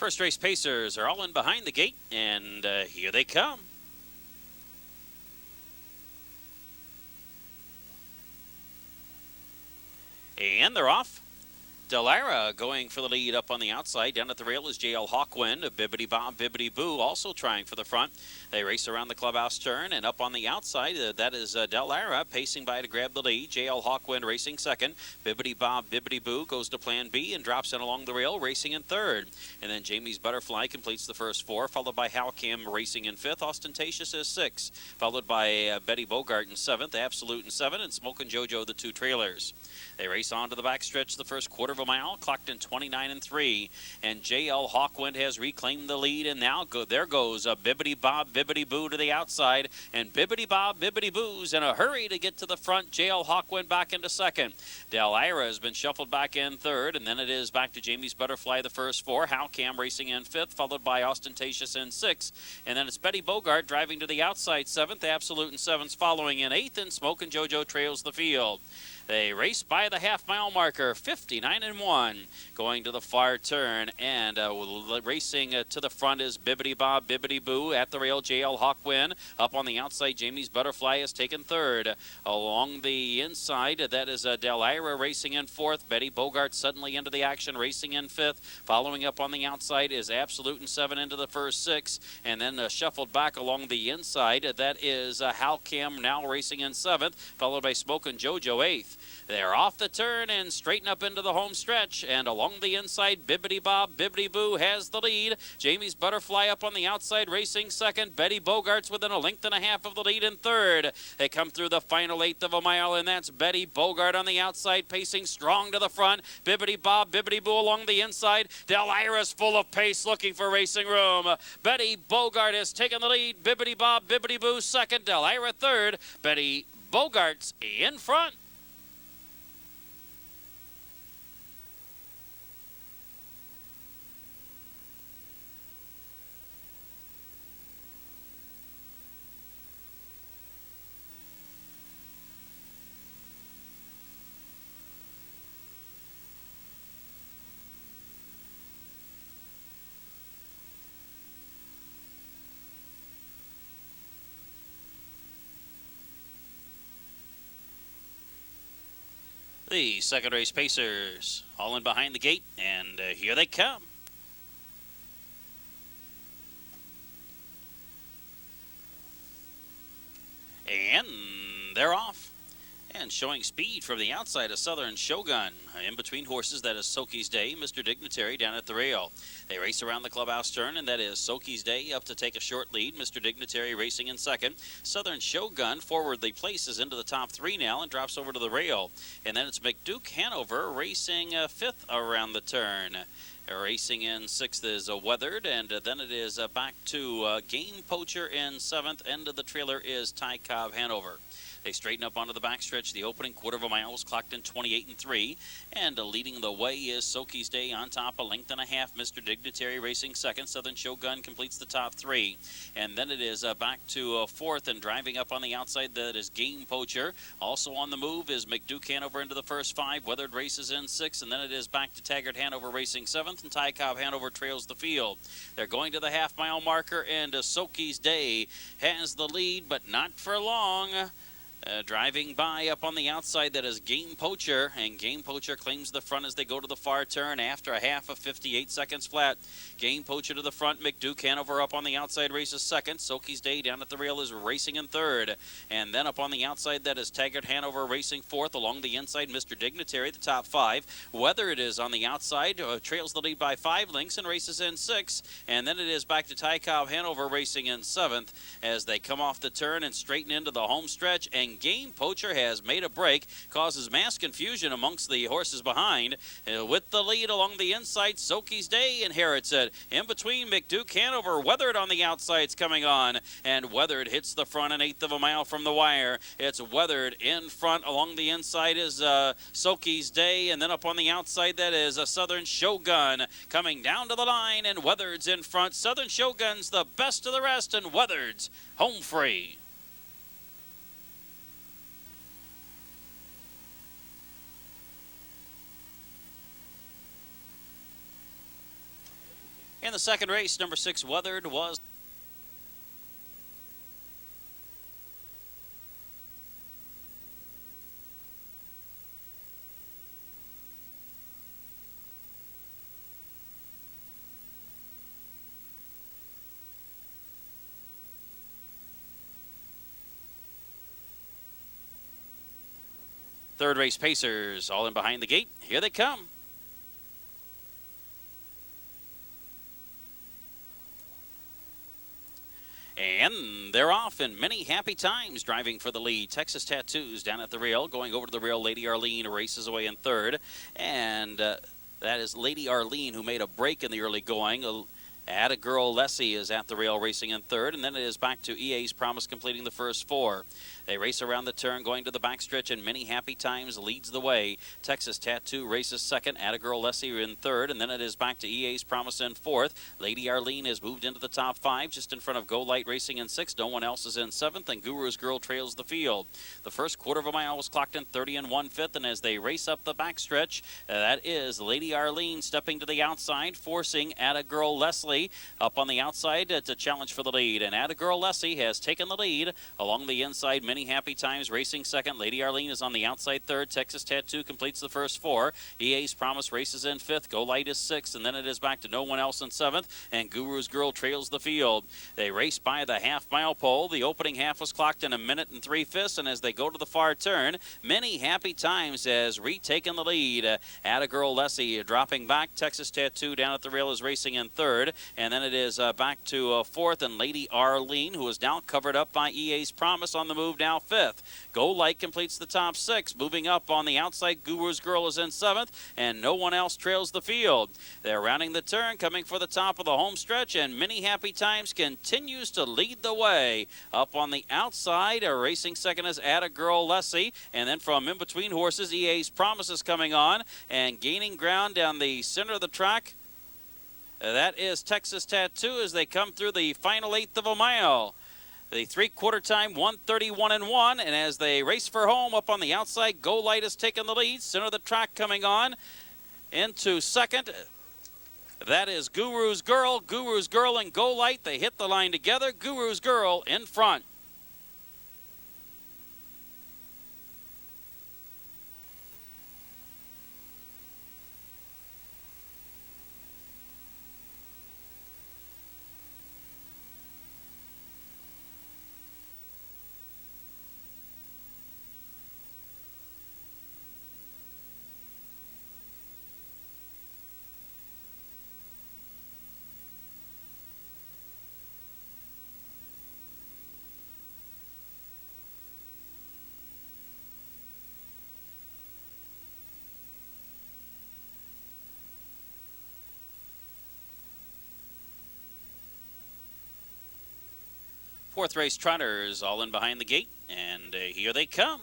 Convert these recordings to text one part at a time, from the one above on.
First race pacers are all in behind the gate, and here they come. And they're off. Delara going for the lead up on the outside. Down at the rail is JL Hawthorne. Bibbidi Bob, Bibbidi Boo also trying for the front. They race around the clubhouse turn, and up on the outside, that is Delara pacing by to grab the lead. JL Hawthorne racing second. Bibbidi Bob, Bibbidi Boo goes to plan B and drops in along the rail, racing in third. And then Jamie's Butterfly completes the first four, followed by Halcam racing in fifth. Ostentatious is sixth, followed by Betty Bogart in seventh, Absolute in seven, and Smokin' Jojo the two trailers. They race on to the backstretch the first quarter of a mile, clocked in 29 and 3. And JL Hawthorne has reclaimed the lead, and now there goes a Bibbidi Bob, Bibbidi Boo to the outside. And Bibbidi Bob, Bibbidi Boo's in a hurry to get to the front. JL Hawthorne back into second. Del Ira has been shuffled back in third, and then it is back to Jamie's Butterfly the first four. Halcam racing in fifth, followed by Ostentatious in sixth. And then it's Betty Bogart driving to the outside seventh, Absolute in seventh, following in eighth, and Smokin' Jojo trails the field. They race by the half-mile marker, 59 and 1, going to the far turn, and racing to the front is Bibbidi Bob, Bibbidi Boo. At the rail, JL Hawthorne. Up on the outside, Jamie's Butterfly has taken third. Along the inside, that is Del Ira racing in fourth. Betty Bogart suddenly into the action, racing in fifth. Following up on the outside is Absolute in seven into the first six, and then shuffled back along the inside. That is Halcam now racing in seventh, followed by Smokin' Jojo eighth. They're off the turn and straighten up into the home stretch. And along the inside, Bibbidi Bob, Bibbidi Boo has the lead. Jamie's Butterfly up on the outside, racing second. Betty Bogart's within a length and a half of the lead in third. They come through the final eighth of a mile, and that's Betty Bogart on the outside, pacing strong to the front. Bibbidi Bob, Bibbidi Boo along the inside. Del Ira's full of pace, looking for racing room. Betty Bogart has taken the lead. Bibbidi Bob, Bibbidi Boo second. Del Ira third. Betty Bogart's in front. The second race pacers all in behind the gate, and here they come. And they're off. And showing speed from the outside, a Southern Shogun. In between horses, that is Soki's Day, Mr. Dignitary down at the rail. They race around the clubhouse turn, and that is Soki's Day up to take a short lead. Mr. Dignitary racing in second. Southern Shogun forwardly places into the top three now and drops over to the rail. And then it's McDuke Hanover racing fifth around the turn. Racing in sixth is Weathered, and then it is back to Game Poacher in seventh. End of the trailer is Ty Cobb Hanover. They straighten up onto the backstretch. The opening quarter of a mile was clocked in 28 and 3. And leading the way is Soki's Day on top, a length and a half. Mr. Dignitary racing second. Southern Shogun completes the top three. And then it is back to fourth, and driving up on the outside, that is Game Poacher. Also on the move is McDuke Hanover into the first five. Weathered races in sixth, and then it is back to Taggart Hanover racing seventh, and Ty Cobb Hanover trails the field. They're going to the half-mile marker, and Soki's Day has the lead, but not for long. Driving by up on the outside, that is Game Poacher, and Game Poacher claims the front as they go to the far turn after a half of 58 seconds flat. Game Poacher to the front, McDuke Hanover up on the outside races second. Soki's Day down at the rail is racing in third. And then up on the outside, that is Taggart Hanover racing fourth. Along the inside, Mr. Dignitary, the top five. Weathered is on the outside, trails the lead by 5 lengths and races in six. And then it is back to Ty Cobb Hanover racing in seventh as they come off the turn and straighten into the home stretch. And Game Poacher has made a break, causes mass confusion amongst the horses behind. With the lead along the inside, Soki's Day inherits it. In between, McDuke Hanover, Weathered on the outside's coming on, and Weathered hits the front an eighth of a mile from the wire. It's Weathered in front. Along the inside is Soki's Day, and then up on the outside, that is a Southern Shogun coming down to the line, and Weathered's in front. Southern Shogun's the best of the rest, and Weathered's home free. In the second race, number 6, Weathered, was third race Pacers, all in behind the gate. Here they come. And they're off, and many happy times driving for the lead. Texas Tattoos down at the rail, going over to the rail. Lady Arlene races away in third. And that is Lady Arlene, who made a break in the early going. Atta Girl Lessie is at the rail racing in third, and then it is back to EA's Promise completing the first 4. They race around the turn, going to the backstretch, and Many Happy Times leads the way. Texas Tattoo races second, Atta Girl Lessie in third, and then it is back to EA's Promise in fourth. Lady Arlene has moved into the top 5, just in front of Go Light Racing in sixth. No one else is in seventh, and Guru's Girl trails the field. The first quarter of a mile was clocked in 30 1/5, and as they race up the backstretch, that is Lady Arlene stepping to the outside, forcing Atta Girl Leslie up on the outside to challenge for the lead. And Atta Girl Leslie has taken the lead along the inside. Many Happy Times racing second. Lady Arlene is on the outside third. Texas Tattoo completes the first 4. EA's Promise races in fifth. Go Light is sixth, and then it is back to no one else in seventh, and Guru's Girl trails the field. They race by the half-mile pole. The opening half was clocked in 1 minute and 3/5, and as they go to the far turn, Many Happy Times has retaken the lead. Atta Girl Leslie dropping back. Texas Tattoo down at the rail is racing in third, and then it is back to fourth, and Lady Arlene, who is now covered up by EA's Promise, on the move now fifth. Go Light completes the top 6. Moving up on the outside, Guru's Girl is in seventh, and no one else trails the field. They're rounding the turn, coming for the top of the home stretch, and Many Happy Times continues to lead the way. Up on the outside, racing second is Atta Girl Leslie, and then from in between horses, EA's Promise is coming on and gaining ground down the center of the track. That is Texas Tattoo as they come through the final 1/8 of a mile. The 3/4 time, 1:31 1, and as they race for home up on the outside, Go Light has taken the lead. Center of the track coming on into second. That is Guru's Girl. Guru's Girl and Go Light, they hit the line together. Guru's Girl in front. Fourth race Trotters, all in behind the gate, and here they come.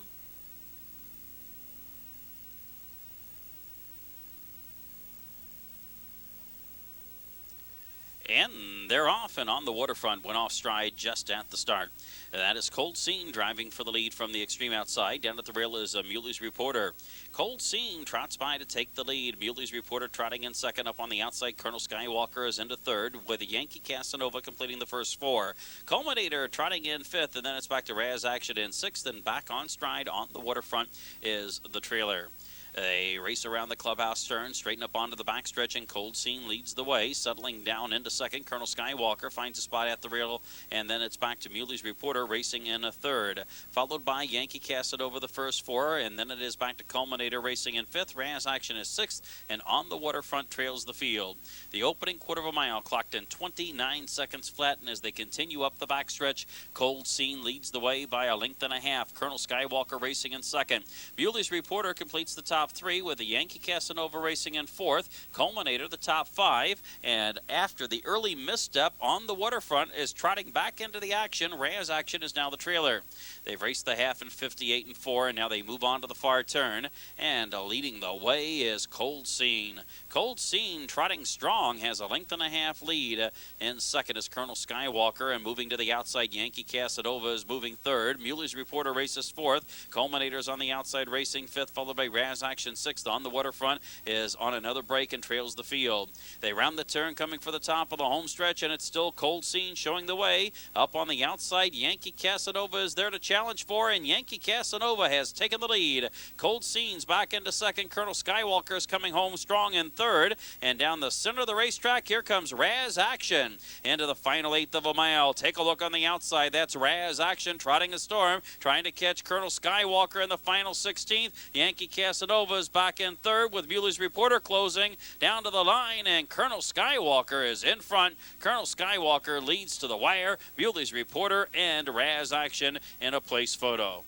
And they're off, and on the waterfront, went off stride just at the start. That is Cold Scene driving for the lead from the extreme outside. Down at the rail is Muley's Reporter. Cold Scene trots by to take the lead. Muley's Reporter trotting in second. Up on the outside, Colonel Skywalker is into third, with Yankee Casanova completing the first 4. Culminator trotting in fifth, and then it's back to Raz Action in sixth, and back on stride on the waterfront is the trailer. They race around the clubhouse turn, straighten up onto the backstretch, and Cold Scene leads the way. Settling down into second, Colonel Skywalker finds a spot at the rail, and then it's back to Muley's Reporter racing in a third. Followed by Yankee Casanova the first 4, and then it is back to Culminator racing in fifth. Raz Action is sixth, and on the waterfront trails the field. The opening quarter of a mile clocked in 29 seconds flat, and as they continue up the backstretch, Cold Scene leads the way by 1.5 lengths. Colonel Skywalker racing in second. Muley's Reporter completes the top 3 with the Yankee Casanova racing in fourth. Culminator the top 5, and after the early misstep on the waterfront is trotting back into the action. Raz Action is now the trailer. They've raced the half in 58 4, and now they move on to the far turn, and leading the way is Cold Scene. Cold Scene trotting strong, has 1.5 lengths lead. In second is Colonel Skywalker, and moving to the outside, Yankee Casanova is moving third. Muley's Reporter races fourth. Culminator's on the outside racing fifth, followed by Raz Action sixth on the waterfront is on another break and trails the field. They round the turn coming for the top of the home stretch, and it's still Cold Scene showing the way. Up on the outside, Yankee Casanova is there to challenge for, and Yankee Casanova has taken the lead. Cold Scene's back into second. Colonel Skywalker is coming home strong in third. And down the center of the racetrack, here comes Raz Action into the final eighth of a mile. Take a look on the outside. That's Raz Action trotting a storm, trying to catch Colonel Skywalker in the final 16th. Yankee Casanova is back in third with Mueller's Reporter closing down to the line, and Colonel Skywalker is in front. Colonel Skywalker leads to the wire. Mueller's Reporter and Raz Action in a place photo.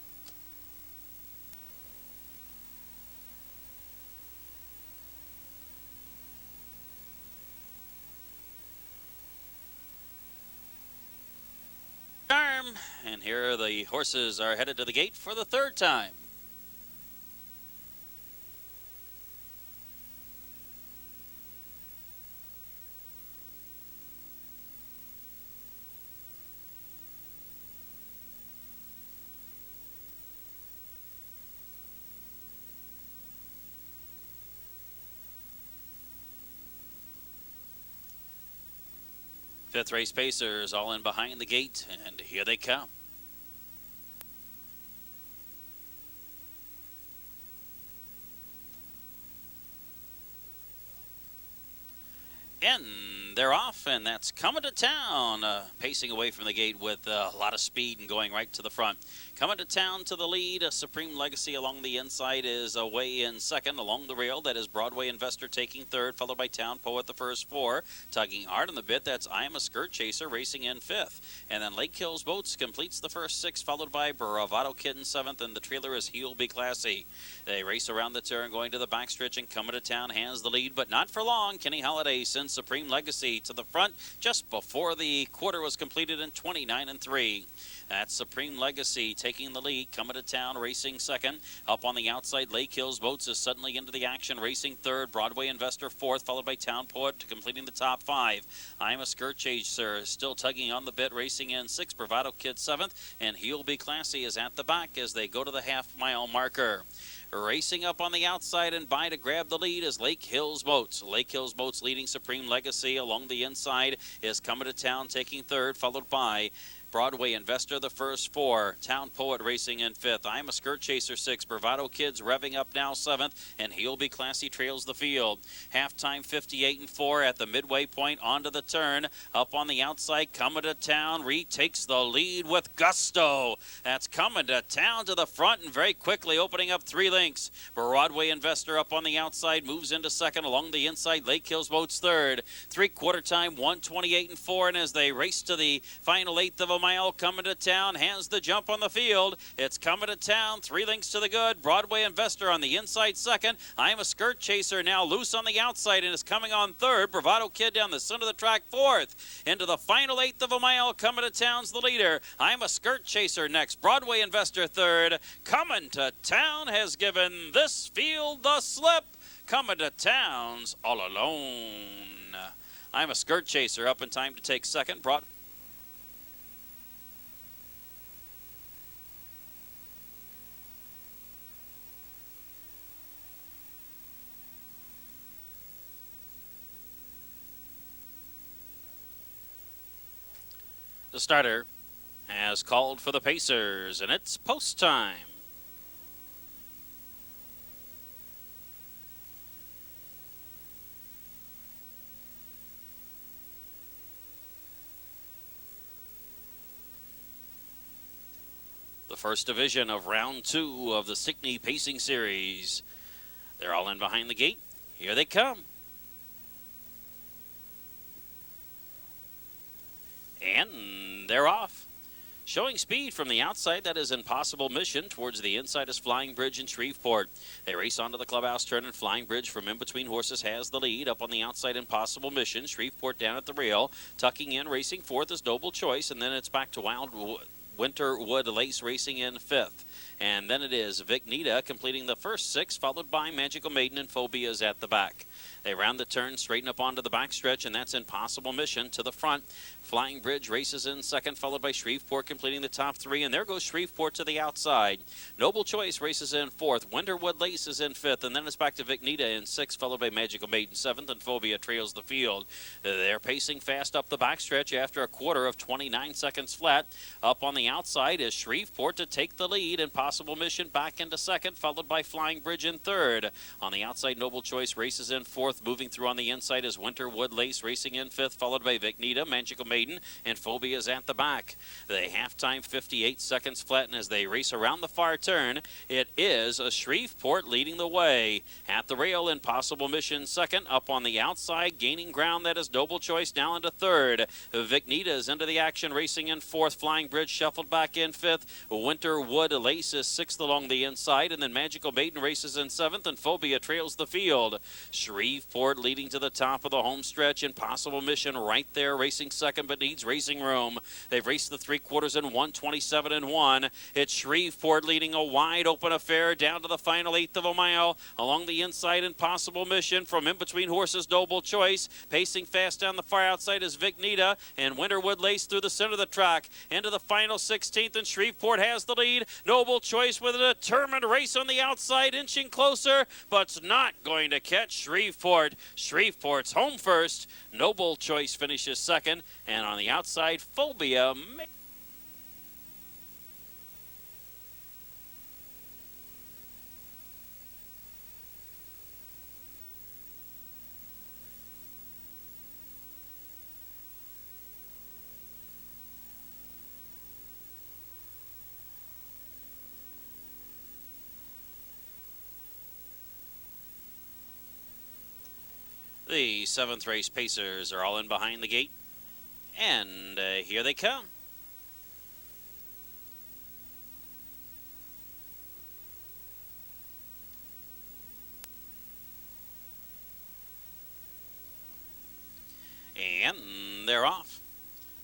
And here the horses are headed to the gate for the third time. Fifth race pacers all in behind the gate, and here they come. And they're off, and that's Coming to Town, pacing away from the gate with a lot of speed and going right to the front. Coming to Town to the lead. Supreme Legacy along the inside is away in second. Along the rail, that is Broadway Investor taking third, followed by Town Poet the first four. Tugging hard on the bit, that's I Am a Skirt Chaser racing in fifth. And then Lake Hills Boats completes the first six, followed by Bravado Kid in seventh, and the trailer is He'll Be Classy. They race around the turn, going to the backstretch, and Coming to Town hands the lead, but not for long. Kenny Holiday sends Supreme Legacy to the front just before the quarter was completed in 29-3. That's Supreme Legacy taking the lead. Coming to Town racing second. Up on the outside, Lake Hills Boats is suddenly into the action, racing third. Broadway Investor fourth, followed by Town Poet completing the top five. I'm a Skirt Chaser still tugging on the bit, racing in sixth. Bravado Kid seventh, and He'll Be Classy is at the back as they go to the half-mile marker. Racing up on the outside and by to grab the lead is Lake Hills Boats. Lake Hills Boats leading Supreme Legacy. Along the inside is Coming to Town taking third, followed by Broadway Investor the first four. Town Poet racing in fifth. I'm a Skirt Chaser sixth. Bravado Kids revving up now seventh, and He'll Be Classy trails the field. Halftime 58-4 at the midway point onto the turn. Up on the outside, Coming to Town retakes the lead with gusto. That's Coming to Town to the front and very quickly opening up 3 lengths. Broadway Investor up on the outside moves into second. Along the inside, Lake Hills Boats third. Three-quarter time 1:28-4, and as they race to the final eighth of a mile, Coming to Town hands the jump on the field. It's Coming to Town, 3 lengths to the good. Broadway Investor on the inside second. I'm a Skirt Chaser now loose on the outside and is coming on third. Bravado Kid down the center of the track fourth. Into the final eighth of a mile, Coming to Town's the leader. I'm a Skirt Chaser next. Broadway Investor third. Coming to Town has given this field the slip. Coming to Town's all alone. I'm a Skirt Chaser up in time to take second. The starter has called for the Pacers, and it's post time. The first division of round 2 of the Stickney Pacing Series. They're all in behind the gate. Here they come. And they're off. Showing speed from the outside, that is Impossible Mission. Towards the inside is Flying Bridge in Shreveport. They race onto the clubhouse turn, and Flying Bridge from in between horses has the lead. Up on the outside, Impossible Mission. Shreveport down at the rail. Tucking in, racing fourth is Noble Choice, and then it's back to Winterwood Lace racing in fifth. And then it is Vignita completing the first 6, followed by Magical Maiden and Phobias at the back. They round the turn, straighten up onto the backstretch, and that's Impossible Mission to the front. Flying Bridge races in second, followed by Shreveport completing the top 3, and there goes Shreveport to the outside. Noble Choice races in fourth. Winterwood Lace is in fifth, and then it's back to Vignita in sixth, followed by Magical Maiden seventh, and Phobia trails the field. They're pacing fast up the backstretch after a quarter of 29 seconds flat. Up on the outside is Shreveport to take the lead. Impossible Mission back into second, followed by Flying Bridge in third. On the outside, Noble Choice races in fourth. Moving through on the inside is Winterwood Lace racing in fifth, followed by Vignita, Magical Maiden, and Phobias at the back. The halftime 58 seconds flat, and as they race around the far turn, it is a Shreveport leading the way. At the rail, Impossible Mission second. Up on the outside, gaining ground, that is Noble Choice now into third. Vignita is into the action, racing in fourth. Flying Bridge shuffled back in fifth. Winterwood Lace is sixth along the inside, and then Magical Maiden races in seventh, and Phobia trails the field. Shreveport leading to the top of the home stretch. Impossible Mission right there, racing second, but needs racing room. They've raced the 3/4 in 1:27.1. It's Shreveport leading a wide open affair down to the final 1/8 of a mile. Along the inside, Impossible Mission from in between horses, Noble Choice. Pacing fast down the far outside is Vignita, and Winterwood Lace through the center of the track into the final 16th, and Shreveport has the lead. Noble Choice with a determined race on the outside, inching closer, but's not going to catch Shreveport. Shreveport's home first. Noble Choice finishes second, and on the outside, Phobia. The 7th race pacers are all in behind the gate, and here they come. And they're off.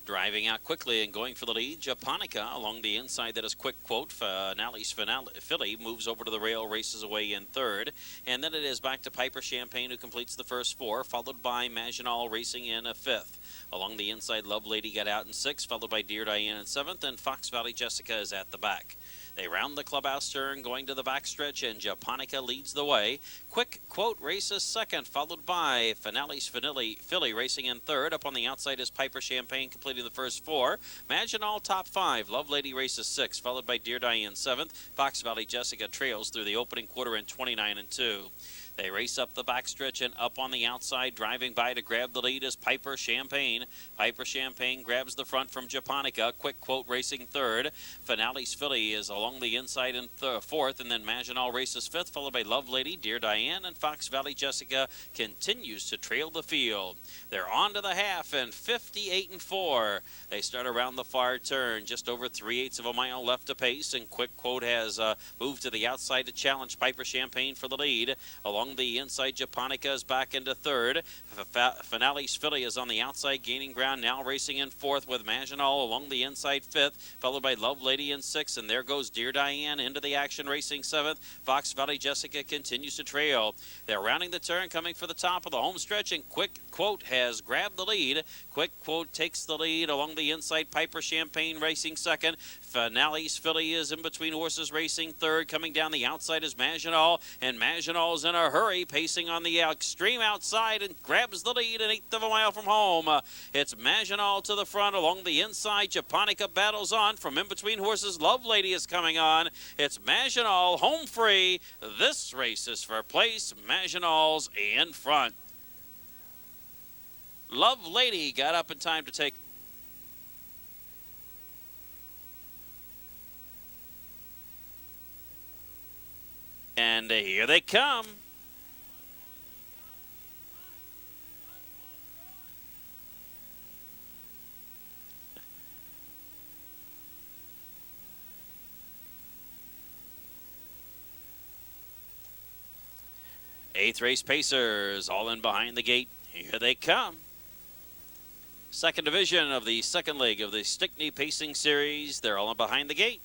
Driving out quickly and going for the lead, Japonica along the inside. That is Quick Quote. Finale's Philly moves over to the rail, races away in third. And then it is back to Piper Champagne, who completes the first 4, followed by Maginal racing in a fifth. Along the inside, Love Lady got out in sixth, followed by Dear Diane in seventh, and Fox Valley Jessica is at the back. They round the clubhouse turn, going to the backstretch, and Japonica leads the way. Quick Quote races second, followed by Finale's Philly racing in third. Up on the outside is Piper Champagne, completing the first 4. Maginal top 5. Love Lady races sixth, followed by Dear Diane seventh. Fox Valley Jessica trails through the opening quarter in 29-2. They race up the backstretch, and up on the outside, driving by to grab the lead is Piper Champagne. Piper Champagne grabs the front from Japonica. Quick Quote racing third. Finale's Philly is along the inside in fourth, and then Maginal races fifth, followed by Love Lady, Dear Diane, and Fox Valley Jessica continues to trail the field. They're on to the half, and 58-4. They start around the far turn, just over 3/8 of a mile left to pace, and Quick Quote has moved to the outside to challenge Piper Champagne for the lead. Along the inside, Japonica is back into third. Finale's Philly is on the outside, gaining ground, now racing in fourth with Maginal along the inside fifth, followed by Love Lady in sixth, and there goes Dear Diane into the action, racing seventh. Fox Valley Jessica continues to trail. They're rounding the turn, coming for the top of the home stretch, and Quick Quote has grabbed the lead. Quick Quote takes the lead along the inside. Piper Champagne racing second. Finale's Philly is in between horses, racing third. Coming down the outside is Maginal, and Maginal's in a hurry, pacing on the extreme outside, and grabs the lead an 1/8 of a mile from home. It's Maginal to the front. Along the inside, Japonica battles on. From in between horses, Love Lady is coming on. It's Maginal home free. This race is for place. Maginal's in front. Love Lady got up in time to take. And here they come. Eighth race pacers, all in behind the gate. Here they come. Second division of the second leg of the Stickney Pacing Series. They're all in behind the gate.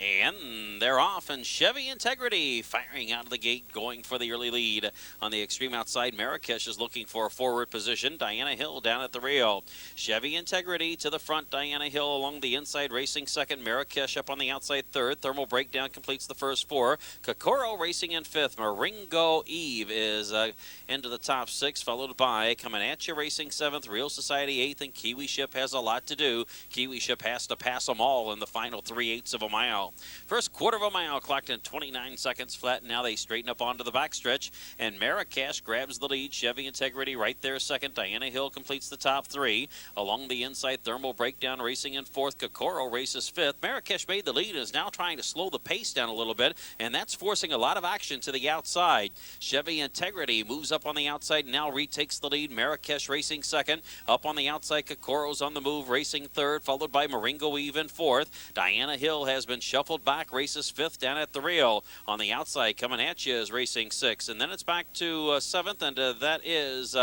And they're off, and Chevy Integrity firing out of the gate, going for the early lead. On the extreme outside, Marrakesh is looking for a forward position. Diana Hill down at the rail. Chevy Integrity to the front, Diana Hill along the inside, racing second. Marrakesh up on the outside third. Thermal Breakdown completes the first four. Kokoro racing in fifth. Maringo Eve is into the top six, followed by Coming At You racing seventh. Real Society eighth, and Kiwi Ship has a lot to do. Kiwi Ship has to pass them all in the final 3/8 of a mile. First quarter of a mile clocked in 29 seconds flat. Now they straighten up onto the backstretch, and Marrakesh grabs the lead. Chevy Integrity right there second. Diana Hill completes the top three. Along the inside, Thermal Breakdown racing in fourth. Kokoro races fifth. Marrakesh made the lead and is now trying to slow the pace down a little bit, and that's forcing a lot of action to the outside. Chevy Integrity moves up on the outside, now retakes the lead. Marrakesh racing second. Up on the outside, Kokoro's on the move, racing third, followed by Maringo Eve in fourth. Diana Hill has been shuffled back, races fifth down at the rail. On the outside, Coming At You is racing sixth, and then it's back to seventh, and that is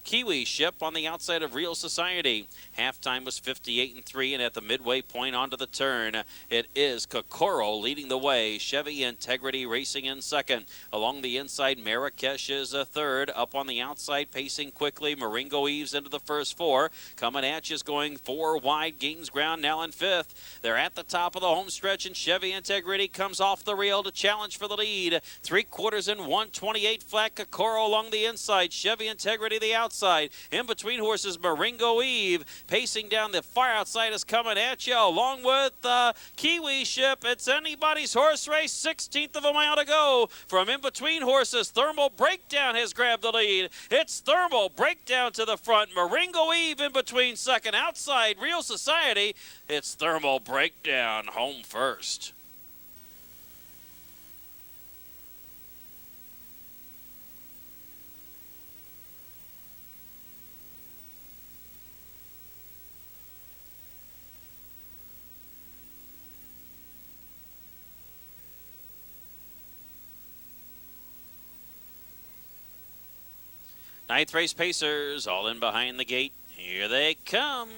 Kiwi Ship on the outside of Real Society. Halftime was 58-3, and at the midway point onto the turn, it is Kokoro leading the way. Chevy Integrity racing in second. Along the inside, Marrakesh is a third. Up on the outside, pacing quickly, Maringo Eves into the first four. Coming At You is going four wide, gains ground now in fifth. They're at the top of the home stretch, and Chevy Integrity comes off the rail to challenge for the lead. 3/4 in 1:28 flat. Kokoro along the inside. Chevy Integrity the outside. In between horses, Maringo Eve pacing down the far outside is Coming At You, along with Kiwi Ship. It's anybody's horse race. 16th of a mile to go. From in between horses, Thermal Breakdown has grabbed the lead. It's Thermal Breakdown to the front. Maringo Eve in between second. Outside, Real Society. It's Thermal Breakdown home first. Ninth race pacers all in behind the gate. Here they come.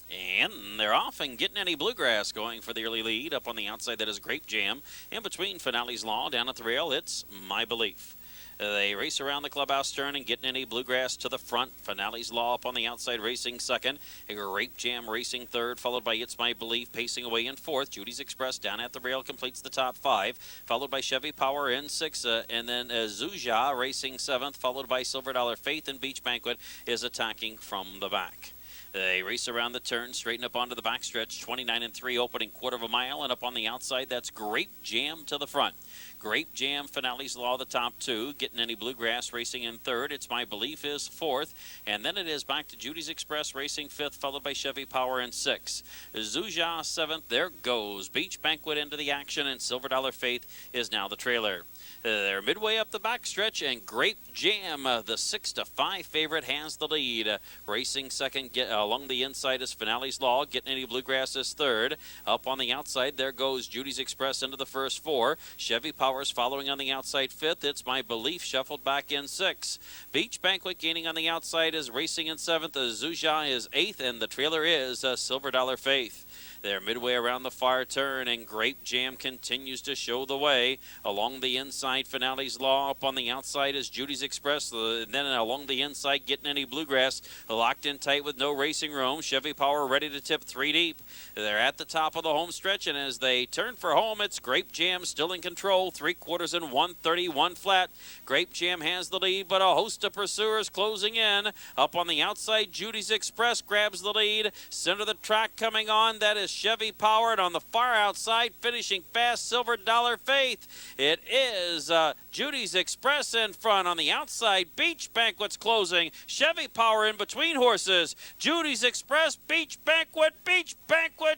And they're off, and Getting Any Bluegrass going for the early lead. Up on the outside, that is Grape Jam. In between, Finale's Law. Down at the rail, it's My Belief. They race around the clubhouse turn, and Getting Any Bluegrass to the front. Finale's Law up on the outside, racing second. Grape Jam racing third, followed by It's My Belief pacing away in fourth. Judy's Express down at the rail completes the top five, followed by Chevy Power in sixth, and then Zuja racing seventh, followed by Silver Dollar Faith, and Beach Banquet is attacking from the back. They race around the turn, straighten up onto the backstretch, 29-3 opening quarter of a mile, and up on the outside, that's Grape Jam to the front. Grape Jam, Finale's Law, the top two. Getting Any Bluegrass racing in third. It's My Belief is fourth. And then it is back to Judy's Express racing fifth, followed by Chevy Power in sixth. Zuja seventh. There goes Beach Banquet into the action, and Silver Dollar Faith is now the trailer. They're midway up the backstretch, and Grape Jam, the 6-5 favorite, has the lead. Racing second, along the inside is Finale's Law. Getting Any Bluegrass is third. Up on the outside, there goes Judy's Express into the first four. Chevy Power's following on the outside fifth. It's My Belief shuffled back in sixth. Beach Banquet gaining on the outside is racing in seventh. Zuja is eighth, and the trailer is Silver Dollar Faith. They're midway around the far turn, and Grape Jam continues to show the way. Along the inside, Finale's Law. Up on the outside is Judy's Express. Then along the inside, Getting Any Bluegrass. Locked in tight with no racing room. Chevy Power ready to tip three deep. They're at the top of the home stretch, and as they turn for home, it's Grape Jam still in control. 3/4 in 1:31 flat. Grape Jam has the lead, but a host of pursuers closing in. Up on the outside, Judy's Express grabs the lead. Center of the track coming on. That is Chevy Powered. On the far outside, finishing fast, Silver Dollar Faith. It is Judy's Express in front. On the outside, Beach Banquet's closing. Chevy Power in between horses. Judy's Express, Beach Banquet,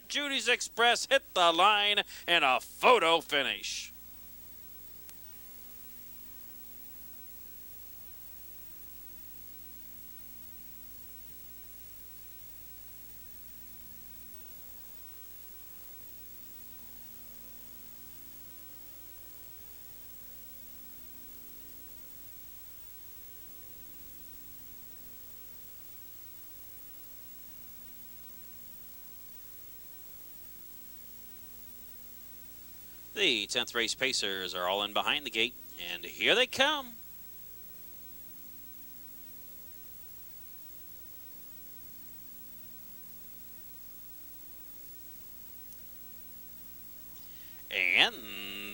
Judy's Express hit the line, and a photo finish. The 10th race pacers are all in behind the gate, and here they come. And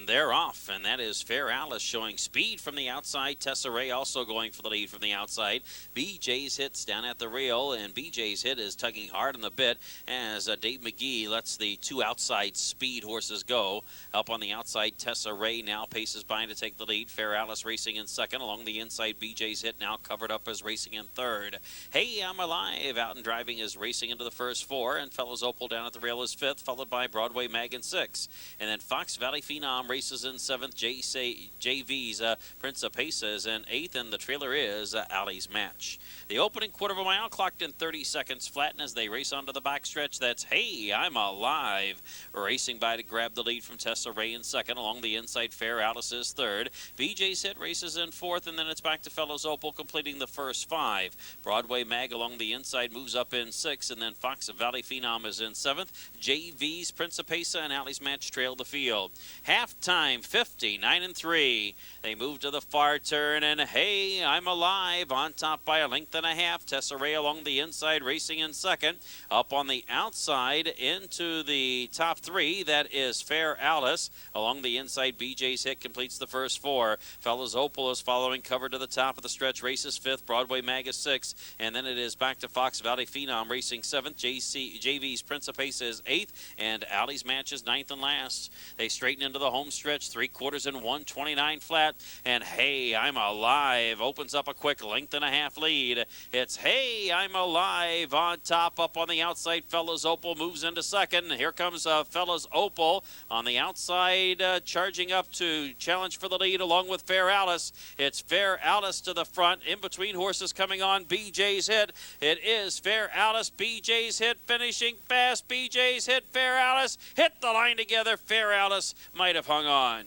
they're off, and that is Fair Alice showing speed from the outside. Tessa Ray also going for the lead from the outside. BJ's Hit's down at the rail, and BJ's Hit is tugging hard on the bit as Dave McGee lets the two outside speed horses go. Up on the outside, Tessa Ray now paces by to take the lead. Fair Alice racing in second. Along the inside, BJ's Hit now covered up as racing in third. Hey, I'm Alive out and driving is racing into the first four, and Fellows Opal down at the rail is fifth, followed by Broadway Mag in sixth. And then Fox Valley Phenom races in seventh. JV's Prince of Pesa is in eighth, and the trailer is Alley's Match. The opening quarter of a mile clocked in 30 seconds flat, and as they race onto the backstretch, that's Hey, I'm Alive racing by to grab the lead from Tessa Ray in second. Along the inside, Fair Alice is third. BJ's Hit races in fourth, and then it's back to Fellows Opal completing the first five. Broadway Mag along the inside moves up in sixth, and then Fox Valley Phenom is in seventh. JV's Prince of Pesa and Alley's Match trail the field. Halftime 59-3. They move to the far turn, and Hey, I'm Alive on top by a length and a half. Tessa Ray along the inside racing in second. Up on the outside into the top three, that is Fair Alice. Along the inside, BJ's Hit completes the first four. Fellows Opal is following, covered to the top of the stretch. Races fifth. Broadway Mag is sixth. And then it is back to Fox Valley Phenom racing seventh. JV's Prince of Pace is eighth. And Alley's Match is ninth and last. They straighten into the home stretch, 3/4 and 129 flat. And Hey, I'm Alive opens up a quick length and a half lead. It's Hey, I'm Alive on top. Up on the outside, Fellows Opal moves into second. Here comes Fellows Opal on the outside, charging up to challenge for the lead along with Fair Alice. It's Fair Alice to the front. In between horses coming on, BJ's Hit. It is Fair Alice, BJ's Hit finishing fast. BJ's Hit, Fair Alice hit the line together. Fair Alice might have hung on.